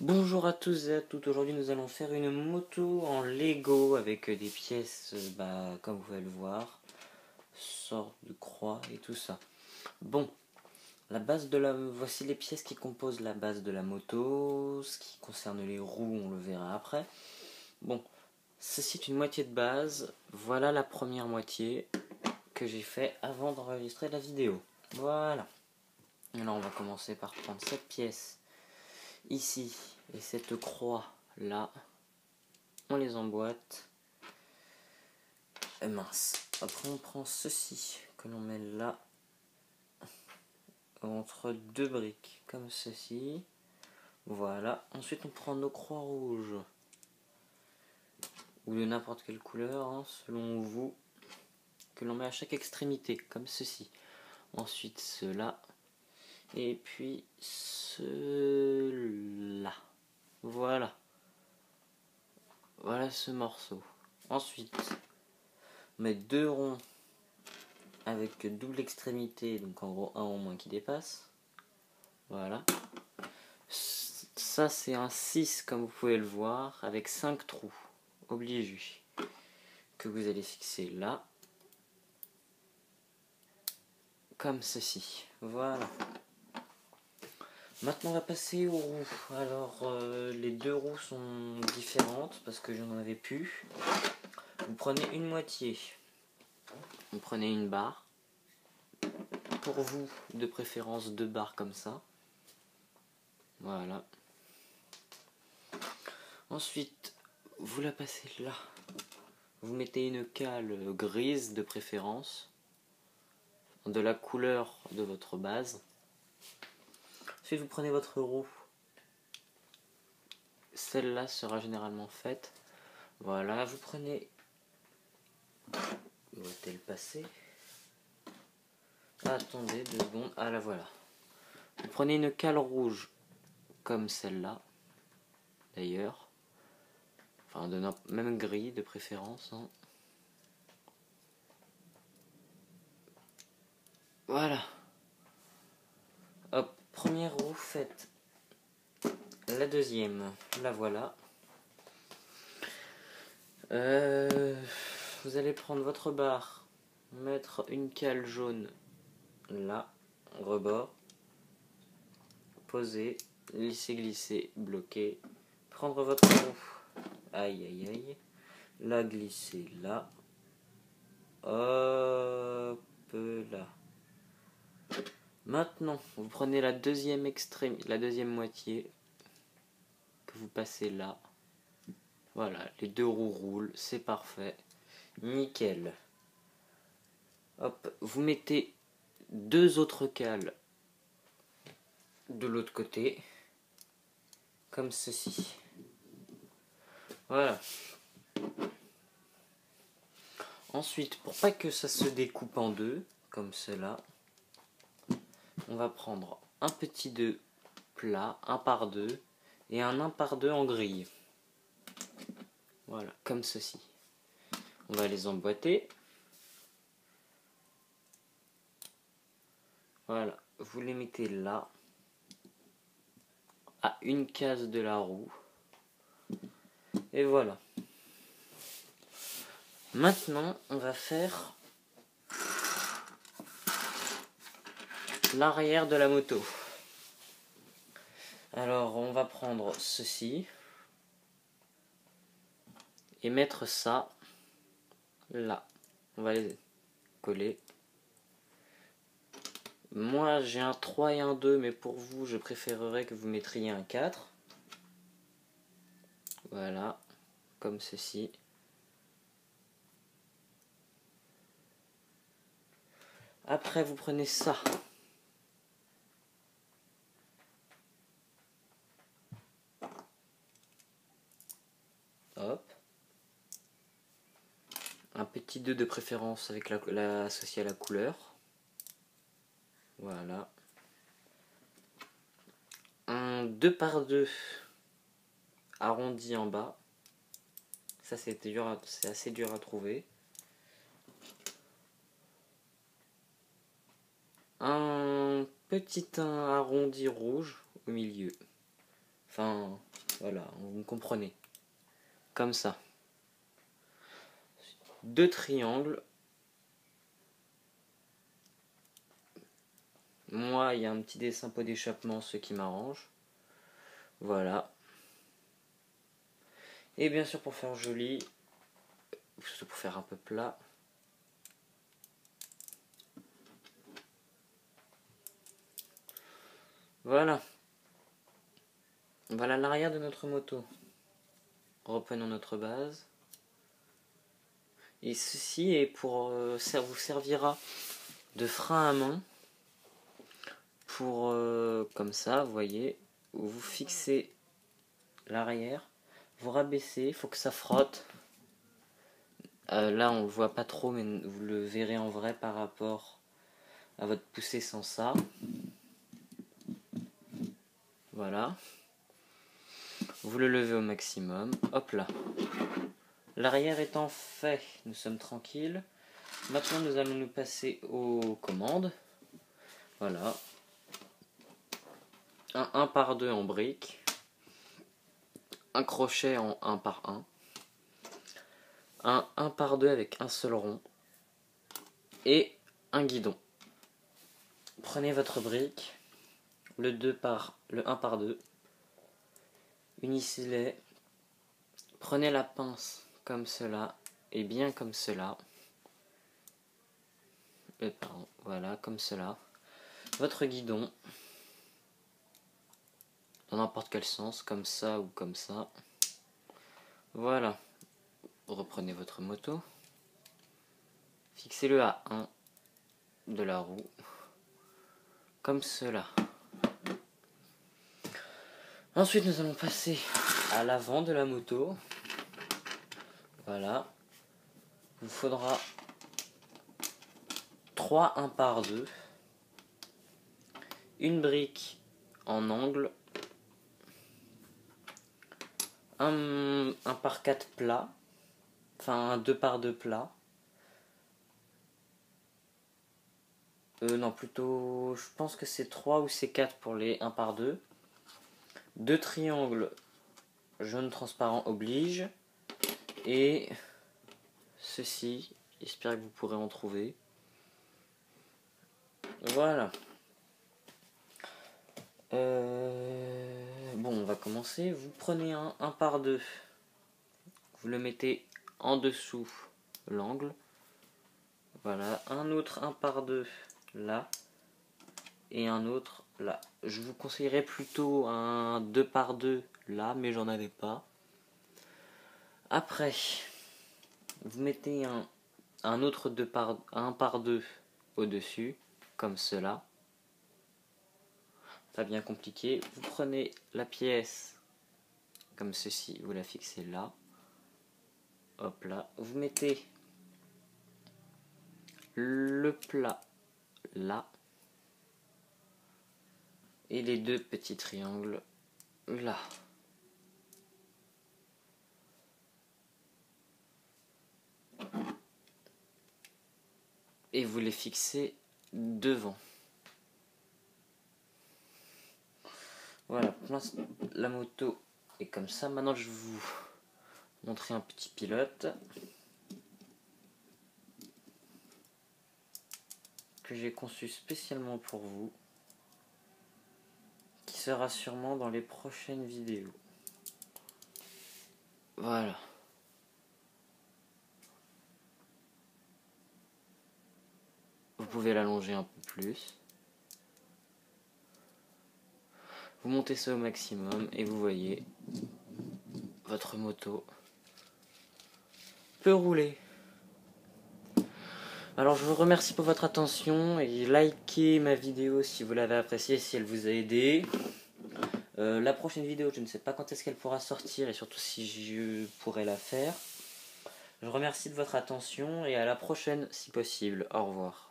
Bonjour à tous et à toutes, aujourd'hui nous allons faire une moto en Lego avec des pièces, comme vous pouvez le voir, sorte de croix et tout ça. Bon, voici les pièces qui composent la base de la moto, ce qui concerne les roues on le verra après. Bon, ceci est une moitié de base, voilà la première moitié que j'ai fait avant d'enregistrer la vidéo. Voilà, alors on va commencer par prendre cette pièce ici et cette croix là, on les emboîte et mince. Après on prend ceci que l'on met là entre deux briques comme ceci, voilà. Ensuite on prend nos croix rouges ou de n'importe quelle couleur hein, selon vous, que l'on met à chaque extrémité comme ceci. Ensuite cela et puis cela, voilà. Voilà ce morceau. Ensuite, on met deux ronds avec double extrémité, donc en gros un en moins qui dépasse. Voilà. Ça c'est un 6 comme vous pouvez le voir, avec 5 trous obligés que vous allez fixer là. Comme ceci. Voilà. Maintenant on va passer aux roues. Alors les deux roues sont différentes parce que j'en avais plus. Vous prenez une moitié. Vous prenez une barre. Pour vous, de préférence deux barres comme ça. Voilà. Ensuite, vous la passez là. Vous mettez une cale grise de préférence, de la couleur de votre base. Ensuite, vous prenez votre roue. Celle-là sera généralement faite. Voilà, vous prenez... Où est-elle passée? Attendez 2 secondes. Ah la voilà. Vous prenez une cale rouge, comme celle-là, d'ailleurs. Enfin, de même gris de préférence. Hein. Voilà. Hop, première roue faite. La deuxième, la voilà. Vous allez prendre votre barre, mettre une cale jaune là, rebord, poser, lisser, glisser, bloquer, prendre votre roue, aïe aïe aïe, la glisser là, hop là. Maintenant, vous prenez la deuxième la deuxième moitié que vous passez là. Voilà, les deux roues roulent, c'est parfait, nickel. Hop, vous mettez deux autres cales de l'autre côté, comme ceci. Voilà. Ensuite, pour pas que ça se découpe en deux, comme cela, on va prendre un petit 2 plat, 1 par 2, et un 1 par 2 en grille. Voilà, comme ceci. On va les emboîter. Voilà, vous les mettez là, à une case de la roue. Et voilà. Maintenant, on va faire l'arrière de la moto. Alors, on va prendre ceci et mettre ça là. On va les coller. Moi, j'ai un 3 et un 2, mais pour vous, je préférerais que vous mettriez un 4. Voilà, comme ceci. Après, vous prenez ça. Hop. Un petit 2 de préférence avec associé à la couleur. Voilà. Un 2 par 2 arrondi en bas. Ça, c'est assez dur à trouver. Un petit 1 arrondi rouge au milieu. Enfin, Voilà, vous comprenez. Comme ça. 2 triangles. Moi, il y a un petit dessin pot d'échappement, ce qui m'arrange. Voilà. Et bien sûr, pour faire joli, surtout pour faire un peu plat, voilà. Voilà l'arrière de notre moto. Reprenons notre base. Et ceci est pour vous servira de frein à main. Pour comme ça, vous voyez, vous fixez l'arrière, vous rabaissez, il faut que ça frotte. Là on le voit pas trop, mais vous le verrez en vrai par rapport à votre poussée sans ça. Voilà. Vous le levez au maximum. Hop là. L'arrière étant fait, nous sommes tranquilles. Maintenant nous allons nous passer aux commandes. Voilà. Un 1 par 2 en brique. Un crochet en 1 par 1. Un 1 par 2 avec un seul rond. Et un guidon. Prenez votre brique, le 1 par 2, unissez-les, prenez la pince comme cela et bien comme cela, voilà comme cela, votre guidon dans n'importe quel sens, comme ça ou comme ça, voilà, reprenez votre moto, fixez-le à 1 de la roue, comme cela. Ensuite nous allons passer à l'avant de la moto. Voilà. Il vous faudra 3 1 par 2. Une brique en angle. Un par 4 plat. Enfin un 2 par 2 plat. Non, plutôt, je pense que c'est 3 ou c'est 4 pour les 1 par 2. 2 triangles jaune transparent oblige. Et ceci, j'espère que vous pourrez en trouver. Voilà. Bon, on va commencer. Vous prenez un 1 par 2. Vous le mettez en dessous l'angle. Voilà. Un autre 1 par 2 là. Et un autre là. Je vous conseillerais plutôt un 2 par 2 là, mais j'en avais pas. Après, vous mettez un autre 1 par 2 au-dessus, comme cela. Pas bien compliqué. Vous prenez la pièce comme ceci, vous la fixez là. Hop là. Vous mettez le plat là. Et les 2 petits triangles là. Et vous les fixez devant. Voilà, la moto est comme ça. Maintenant, je vais vous montrer un petit pilote que j'ai conçu spécialement pour vous, qui sera sûrement dans les prochaines vidéos. Voilà. Vous pouvez l'allonger un peu plus. Vous montez ça au maximum et vous voyez, votre moto peut rouler. Alors je vous remercie pour votre attention et likez ma vidéo si vous l'avez appréciée, si elle vous a aidé. La prochaine vidéo, je ne sais pas quand est-ce qu'elle pourra sortir et surtout si je pourrai la faire. Je vous remercie de votre attention et à la prochaine si possible. Au revoir.